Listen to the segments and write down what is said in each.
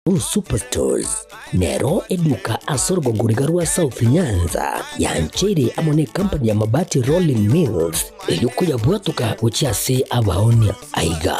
Superstores nero eduka asorgo ngurigarua South Nyanza ya nchiri amone company ya mabati rolling mills eyuko ya bwatuka uchiase abaonia aiga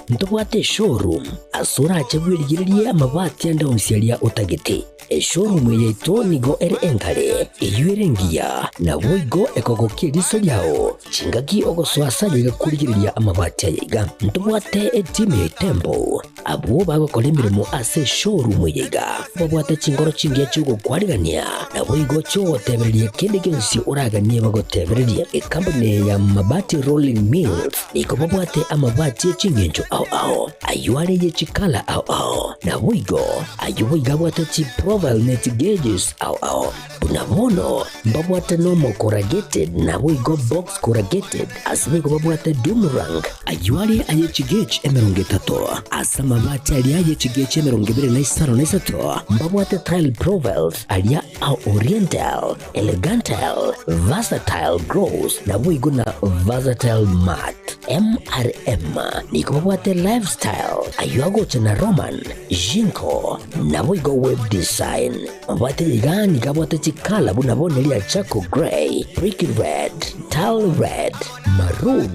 ntobwate showroom asura achabwirigirie amabati anda onsialia utagete showroom yeito nigo enkare eyuerengia na boigo ekogokiriso yao chingaki ogoswasa yiga kurigiriria amabati aiga ntobwate team tempo abo bagokolemirimo ase showroom yiga babwate chingoro chingia chugo kwarigania na boigo cho tebererie kende gensi uraganie bagotebererie company ya mabati rolling mills niko babwate amabati chingenjo ao ayuare ye chikala ao na boigo ayuiga bwate chi profile net gauges ao bunamono babwate normal corrugated na boigo box corrugated asibigo babwate boomerang ayuare aye chigage emerongetato asama mabati alia ye chigage emerongibere na isaro na isato babwate tile profiles alia au oriental elegantal versatile gross na boigo na versatile mat MRM niko babwate lifestyle ayuago chana roman jinko na boigo web design babwate yigani kabwate chikala bunabonelia chako gray brick red tile red maroon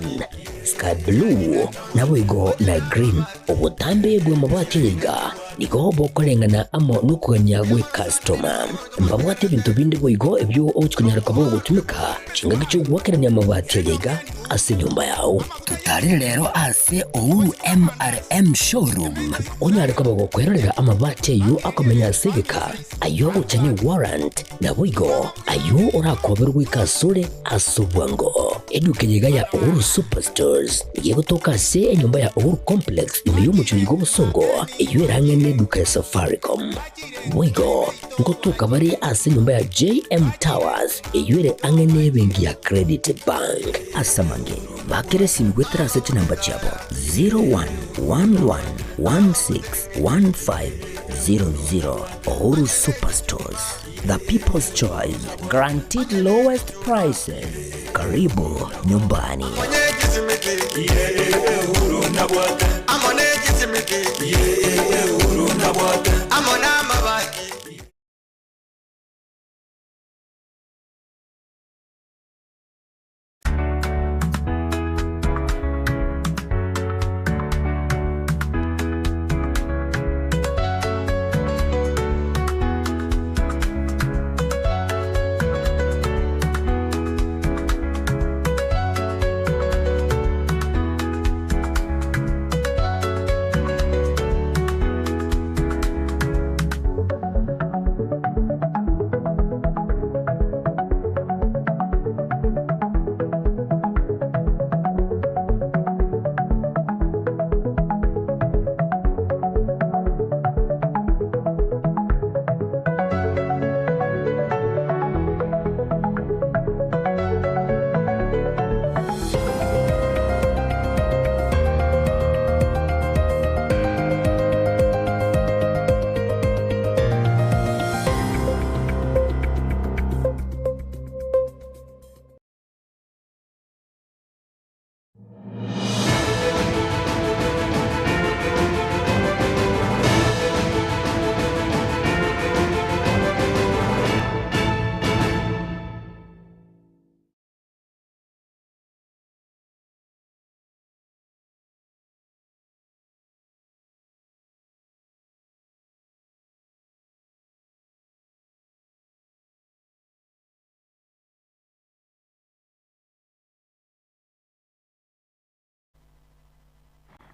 sky blue na boigo na green obutambe gwe mabwate yiga niko bokolengana amo nukuganya gwe customer mbabwate bintu bindi boigo ebyo ochukunyara kabo gutumika chinga gicho gwakeranya mabwate yiga ase nyumba yao tutari rero ase ouru MRM showroom onyare kabo gokwerera amabwate yu akomenya segeka ayo guchanye warrant na boigo ayo orakoberwe kasure asubwango eduke yiga ya ouru superstores yego toka se enyumba ya ouru complex imiyo muchuyigo busongo iyo rangene duka ya Safaricom boigo ngotuka bari ase nyumba ya JM Towers iyo angene bengi ya Credit Bank asamange bakere simgwetera sete namba chabo 0111161500 Ouru Superstores, the people's choice, guaranteed lowest prices. Karibu nyumbani.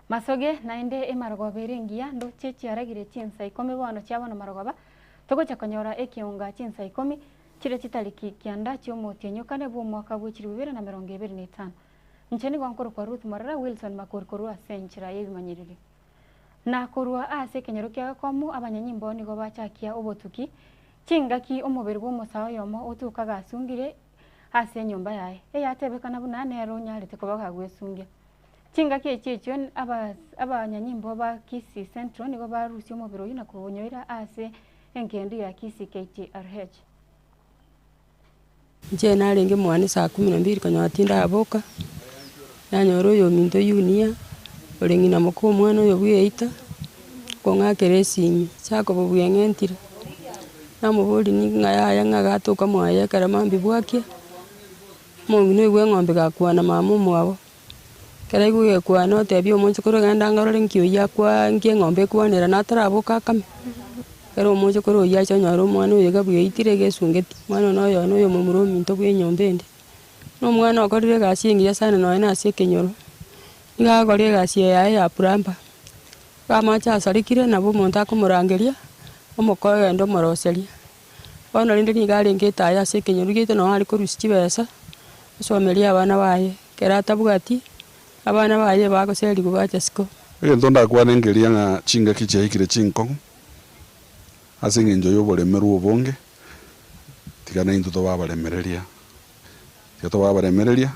Masoge naende emargoba erengia ndo chechi aragire Chinsa Ikomi bono chiabona marogoba togocha konyora Ekeonga Chinsa Ikomi chire chitariki kianda chiomotianyokane bo mwaka bw'echiri 2025 ncheni gwankoro kwa Ruth Morara Wilson makorkorwa senchira yebimanyiriri na korwa ase kenyerokia komu abanyanyimbo nigo bachakia obotuki chingaki omubiri bw'omusao yomo otukaga asungire ase nyumba yae eyatebekana bunane ero nyarete kobaga gwesungia chingaki echicho abanyanyimbo ba Kisii Central nigo barusi omubiri oyu nakonyoira ase enkendo ya Kisii KTRH nje narenge mwana saa 12 kanyatinda aboka nanyoro yo minto yunia olengina moko mwana yo bweita konga keresimi chako bubuyengentira namubuli ni ngaya ngagatuka mwaye karamambi bwakia mongine gwe ngombe gakwana mama mwabo kera igwe kwana otebio omonche koro genda ngarore nkio yakwa ngie ngombe kwanera natarabuka kame kera omonche koro yacha nyaro mwana oyo gabuye itire gesungeti mwana noyo mumuromi nto bwe nyombende no mwana okorire gasi ngiya sana no ina ase kenyoro nga gorire gasi ya pramba kamacha asarikire nabo monta akomurangeria omokoyo ndo moroseria bana rinde ni gari ngeta ya ase kenyoro gite no ari korusi besa someria abana baye kera tabugati abana baye bagoseri kubacha siko ntonda kwana ngeria nga chinga kiche ikire chinkong asinge njoyo bolemeru obonge tigana into to babalemereria to babalemereria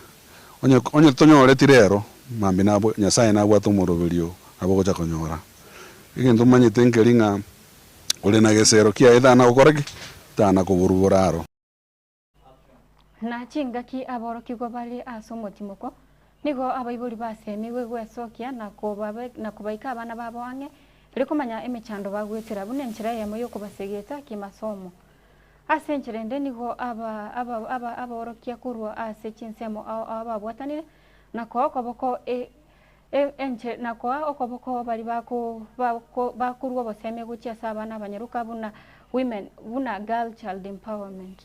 onye tonyore tirero mambi nabo nyasaye nabo atumoroberio abo gocha konyora igento manyete ngeringa ole na gesero kia eda na ukoreki tana kuburuburaro na chingaki aboroki gobali asomotimoko nigo abaibuli basemiwe gwesokia na kubaika abana babo wange rikomanya emechando bagwetera bune nchira yamo yo kubasegeta kimasomo asencherende nigo aborokia kurwa ase chinsemo ababwatanire na kwa okoboko enche na kwa okoboko bali bakurwa boseme guchia sabana abanyaruka buna women buna girl child empowerment.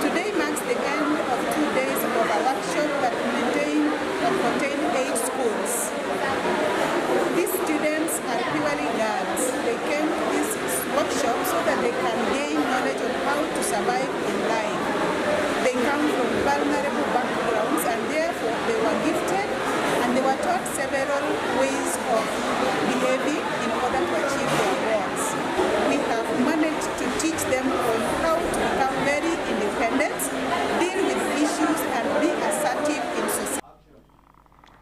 Today marks the end of 2 days of a workshop that contained 8 schools. These students are purely girls. They came to this workshop so that they can gain knowledge on how to survive in life. They come from vulnerable backgrounds and therefore they were gifted and they were taught several ways of behaving in order to achieve their goals. We have managed to teach them on how to become very independent, deal with issues and be assertive in society.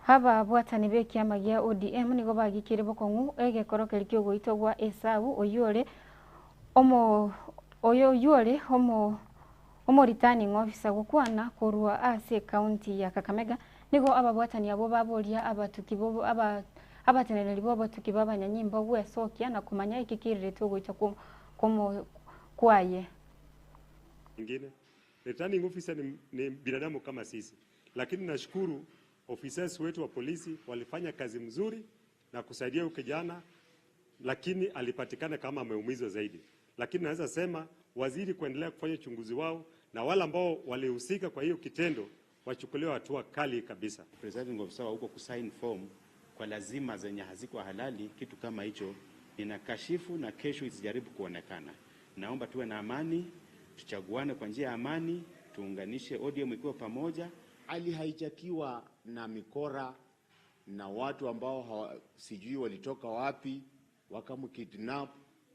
Haba bwatani beki amagia ODM nigo bagikire bokongu egekoroke likyo goitogwa Esau oyole omo returning officer gukwana kurwa ase county ya Kakamega nigo ababwatani abo babolia abatuki bobo abateneneri bobo abatuki babanyanyimba gwesokia na kumanya ikikirire togoita komo kwaye ingine. Returning officer ni binadamu kama sisi, lakini nashukuru officers wetu wa polisi walifanya kazi mzuri na kusaidia huyo kijana, lakini alipatikana kama ameumizwa zaidi. Lakini naweza sema waziri kuendelea kufanya uchunguzi wao na wale ambao walihusika kwa hiyo kitendo wachukuliwe hatua kali kabisa. Presiding officer huko kusign form kwa lazima zenye haziko halali, kitu kama hicho inakashifu na kesho isijaribu kuonekana. Naomba tuwe na amani, tuchaguane kwa njia ya amani, tuunganishe ODM ikiwa pamoja. Alihaijakiwa na mikora na watu ambao sijui walitoka wapi, wakamkidnap,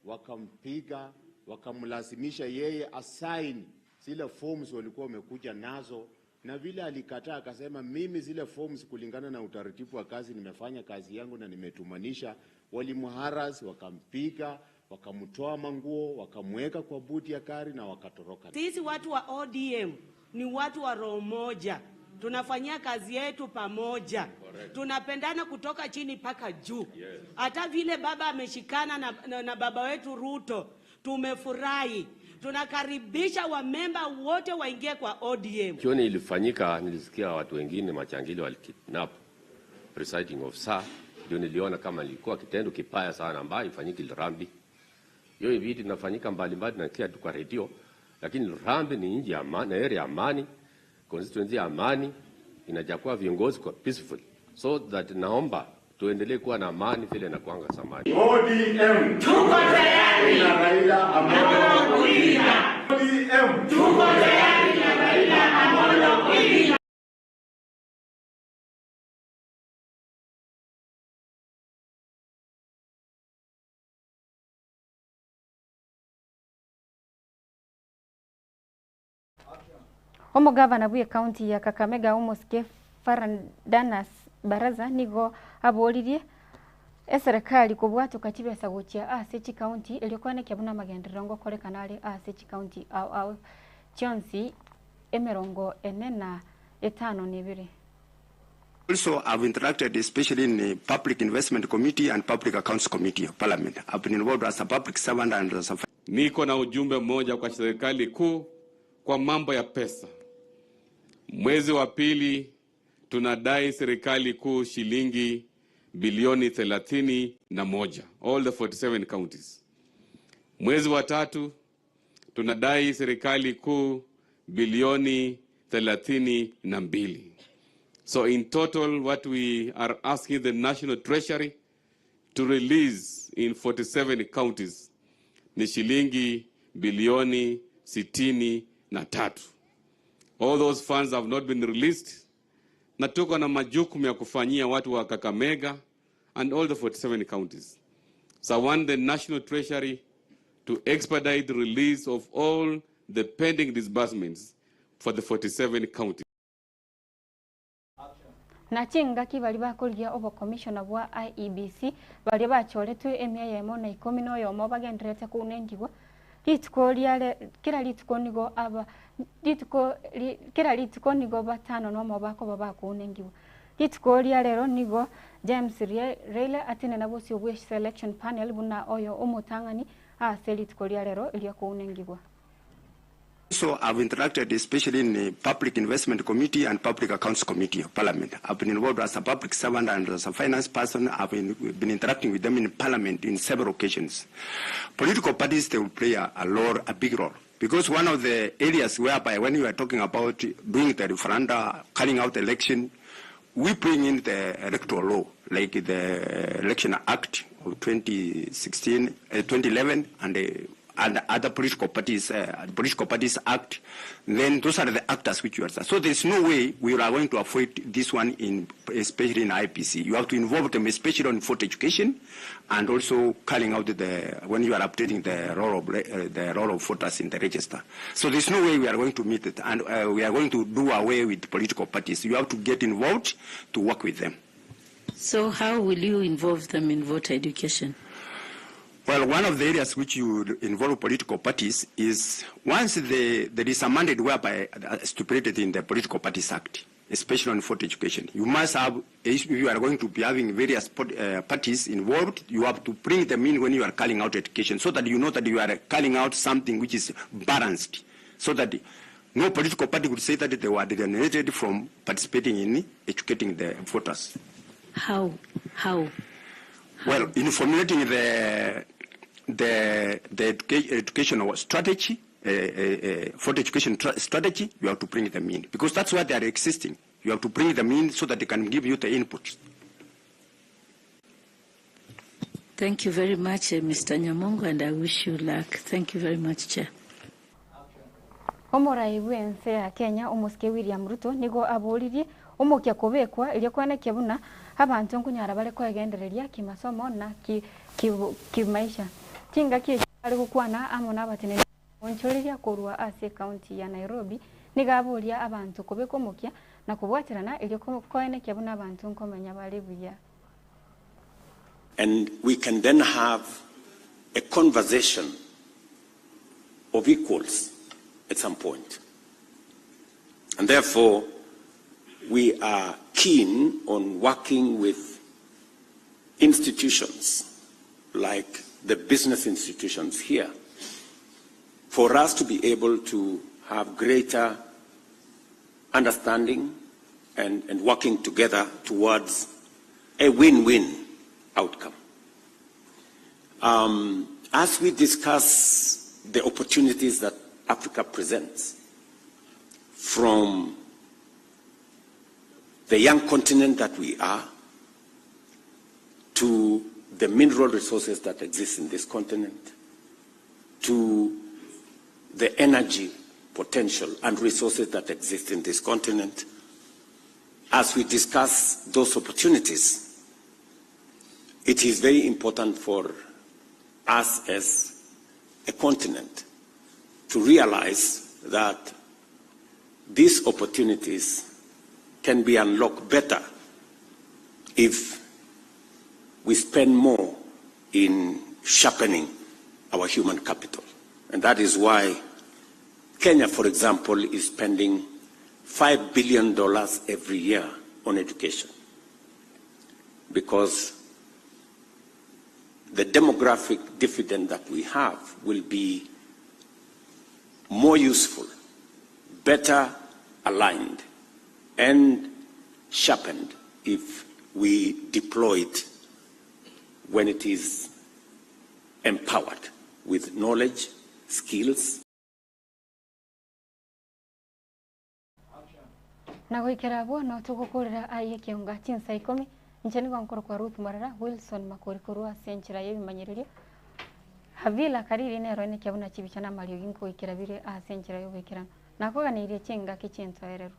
wakampiga, wakamlazimisha yeye assign zile forms walikuwa wamekuja nazo, na vile alikataa akasema mimi zile forms kulingana na utaratibu wa kazi nimefanya kazi yangu na nimetumanisha. Walimharas, wakampiga, wakamtoa manguo, wakamweka kwa buti ya gari na wakatoroka. Sisi watu wa ODM ni watu wa roho moja. Tunafanyia kazi yetu pamoja. Correct. Tunapendana kutoka chini paka juu. Hata vile baba ameshikana na baba wetu Ruto, tumefurahi. Tunakaribisha wamemba wote waingie kwa ODM. Jioni ilifanyika, nilisikia watu wengine machangili walikidnap presiding officer. Ndio niliona kama ilikuwa kitendo kipaya sana ambayo ifanyike Lurambi. Hiyo vitu inafanyika mbalimbali na kia kwa radio, lakini Lurambi ni nje ya amani, area ya amani, constituency ya amani, inajakuwa viongozi kwa peaceful. So that naomba tuendelee kuwa na amani vile na kuanga samani. ODM tuko tayari na Raila Amolo Odinga. ODM tuko tayari na Raila Amolo Odinga. Omo gavana buye county ya Kakamega Omoske Farandanas Baraza nigo abolirie eserikali kubwatu katibesa guchia ase county eliokwane kyabuna magenderongo kole kanale ase county au chionsi emerongo enena 5-2. Also, I've interacted especially in the Public Investment Committee and Public Accounts Committee of Parliament. I've been involved as a public servant and as a... Niko na ujumbe mmoja kwa serikali kuu kwa mambo ya pesa. Mwezi wa pili tunadai serikali kuu shilingi bilioni 31, all the 47 counties. Mwezi wa tatu tunadai serikali kuu bilioni 32. So in total, what we are asking the National Treasury to release in 47 counties ni shilingi bilioni 63. All those funds have not been released. Na tuko na majukumu ya kufanyia watu wa Kakamega and all the 47 counties. So I want the National Treasury to expedite the release of all the pending disbursements for the 47 counties. Na Chingaki bali bakuria obo commissioner bwa IEBC bali bachoretwe emya yemo na Ikomi no yomo bagenderete kunengirwa litiko liale kila litiko nigo aba litiko kila litiko nigo batano no mobako baba kunengirwa litiko liale nigo James Raila atine na bosi obwe selection panel buna oyo omutangani litiko liale ilya kunengirwa. So I've interacted especially in the Public Investment Committee and Public Accounts Committee of Parliament. I've been involved as a public servant and as a finance person. I've been interacting with them in Parliament in several occasions. Political parties, they will play a big role. Because one of the areas whereby when you are talking about doing the referenda, carrying out election, we bring in the electoral law, like the Election Act of 2011 and other political parties act, then those are the actors which you are. So there's no way we are going to avoid this one, especially in IPC. You have to involve them, especially on food education, and also carrying out when you are updating the role of voters in the register. So there's no way we are going to meet it, and we are going to do away with political parties. You have to get involved to work with them. So how will you involve them in voter education? Well, one of the areas which you involve political parties is once there is a mandate whereby stipulated in the Political Parties Act, especially on voter education. You must have, if you are going to be having various parties involved, you have to bring them in when you are carrying out education so that you know that you are carrying out something which is balanced, so that no political party would say that they were alienated from participating in educating the voters. How? Well, in formulating the educational strategy, for the education strategy, you have to bring them in because that's why they are existing. You have to bring them in so that they can give you the input. Thank you very much, Mr. Nyamongo, and I wish you luck. Thank you very much, Chair. Omorai wense ya Kenya umuske William Ruto nigo aburirie umukia kubekwa ile kwaneke buna abantu nkunyara bale kwegendereria kimasomo na kimaisha Chingaki ari gukwana amona batene onchoreria kurwa ase county ya Nairobi nigaburia abantu kubekwa mukia na kubwatirana ile kwaneke buna abantu nkomenya bale buya. And we can then have a conversation of equals at some point. And therefore, we are keen on working with institutions like the business institutions here for us to be able to have greater understanding and working together towards a win-win outcome. As we discuss the opportunities that Africa presents, from the young continent that we are, to the mineral resources that exist in this continent, to the energy potential and resources that exist in this continent, as we discuss those opportunities, it is very important for us as a continent to realize that these opportunities can be unlocked better if we spend more in sharpening our human capital. And that is why Kenya, for example, is spending $5 billion every year on education, because the demographic dividend that we have will be more useful, better aligned, and sharpened if we deploy it when it is empowered with knowledge, skills. Na gwikira bono tugukurira ai Ekeonga Chinsa Ikomi ncheni kwa nkoro kwa Ruth Morara Wilson makurikuru asenchira y'ibimanyiririo havila kariri nero ne kyabuna kibichana malio ginko ikira bire asenchira yo gwikira nakoganiriye cyenga kicento erero.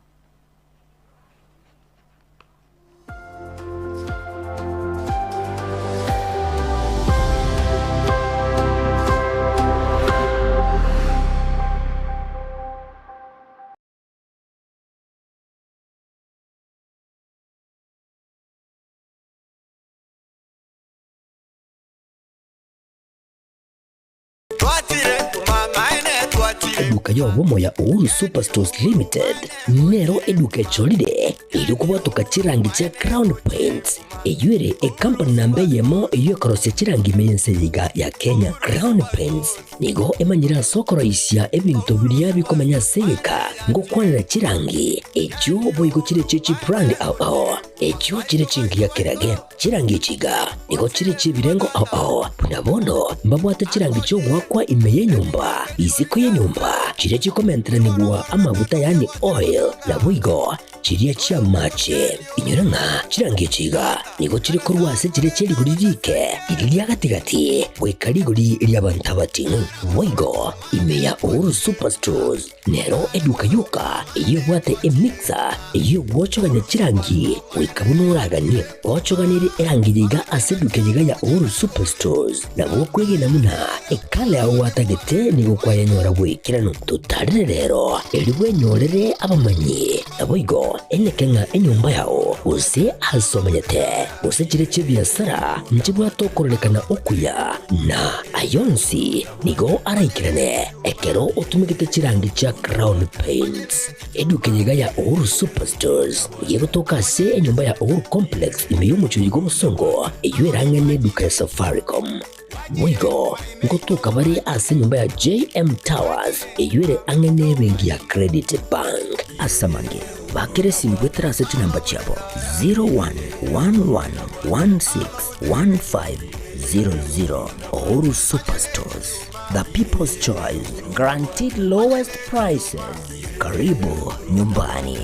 Eduka y'obumo ya Uhuru Superstores Limited nero eduka echolide iri kubatuka chirangi cha Crown Paints eyure e company nambe yemo iyo korose chirangi meyense yiga ya Kenya. Crown Paints nigo emanyira sokoro isya ebintu biriya bikomanya seyeka ngo kwanira chirangi echo boyiko chire chichi brand ao echo chire chingi ya kirage chirangi chiga nigo chire chibirengo ao punabono mbabwate chirangi cyo gwakwa imeye nyumba iziko ye nyumba chire chikomentre nigwa amavuta yani oil na bwigo chiriya chia mache inyuranga chirangi chiga nigo chiri kurwase chire chiri guririke iriya gatigati wekariguri lyabantabati bwigo imeya Uhuru Superstores nero eduka yuka iyo bwate emixer iyo gwochoganya chirangi wekabunuragani gwochoganire erangiriga aseduke yiga ya Uhuru Superstores na bwokwege namuna ekale aho watagete nigo kwayanyora gwikirano tutarire rero eriwe nyorere abamanyi nabwigo enekenga enyumba yao use asomanyete use chire chibiasara nchibwa tokorelekana okuya na ayonsi nigo araikirane ekero utumikite chirangi cha Crown Paints eduke yiga ya Uhuru Superstores yego toka se enyumba ya Uhuru Complex imeyumucho yigo musongo eywerangane eduka ya Safaricom mwigo ngotuka bari ase nyumba ya JM Towers eyure angene bengi ya Credit Bank asamange bakire simbwetera seti namba chabo 0111161500. Uhuru Superstores, the people's choice, guaranteed lowest prices. Karibu nyumbani.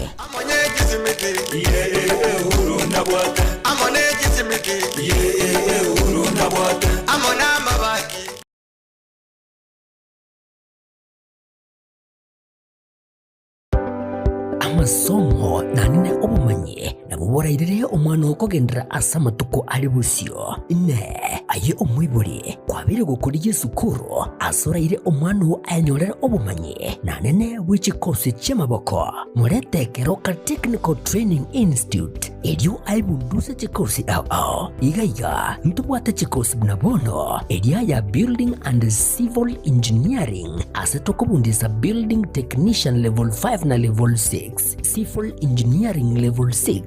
Amasomo nanine obumanyi nabuborairire omwana okogendera asama tuko ali busyo ne aye omwibuli kwabire gukuri Yesukuru asoraire omwana ayanyorera obumanyi nanine w'ikikosi cy'amaboko muretekero ka Technical Training Institute elyo aibunduse chikosi ao igaiga ntubwate chikosi bunabono elya ya Building and Civil Engineering asetokobundisa Building Technician Level 5 na Level 6, Civil Engineering Level 6,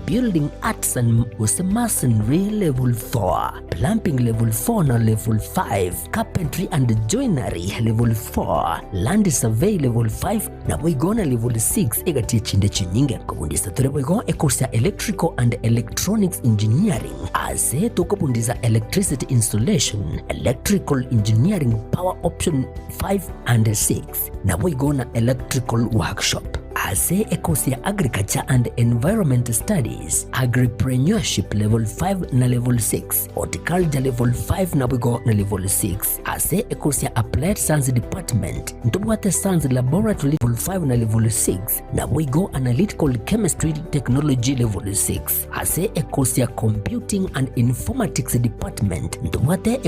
Building Arts and Masonry Level 4, Plumbing Level 4 na Level 5, Carpentry and Joinery Level 4, Land Survey Level 5 na boigona Level 6 egati chinde chinyinge kubundisa tureboigo ekosia Electrical and Electronics Engineering ase tokobundisa Electricity Installation, Electrical Engineering Power Option 5 and 6 na boigona Electrical Workshop ase ekosia Agriculture and Environment Studies, Agripreneurship Level 5 na Level 6, Horticulture Level 5 na bwigo na Level 6 ase ekosia Applied Science Department ntubwate Science Laboratory Level 5 na Level 6 na bwigo Analytical Chemistry Technology Level 6 ase ekosia Computing and Informatics Department ntubwate